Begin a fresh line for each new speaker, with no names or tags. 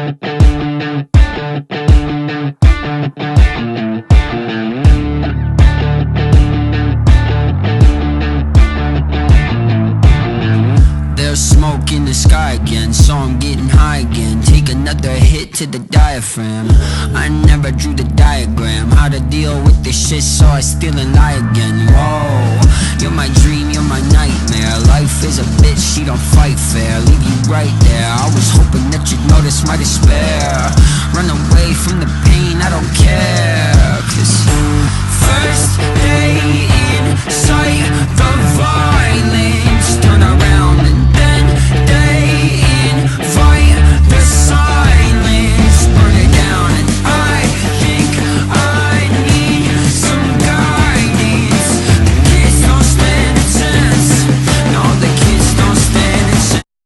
There's smoke in the sky again, so I'm getting high again. Take another hit to the diaphragm. I never drew the diagram, how to deal with this shit, so I still and lie again. Whoa, you're my dream, you're my nightmare. Life is a bitch, she don't fight fair. Leave you right there, I was hoping that you'd notice my despair. Run away from the pain, I don't care. Cause first day in sight, the violence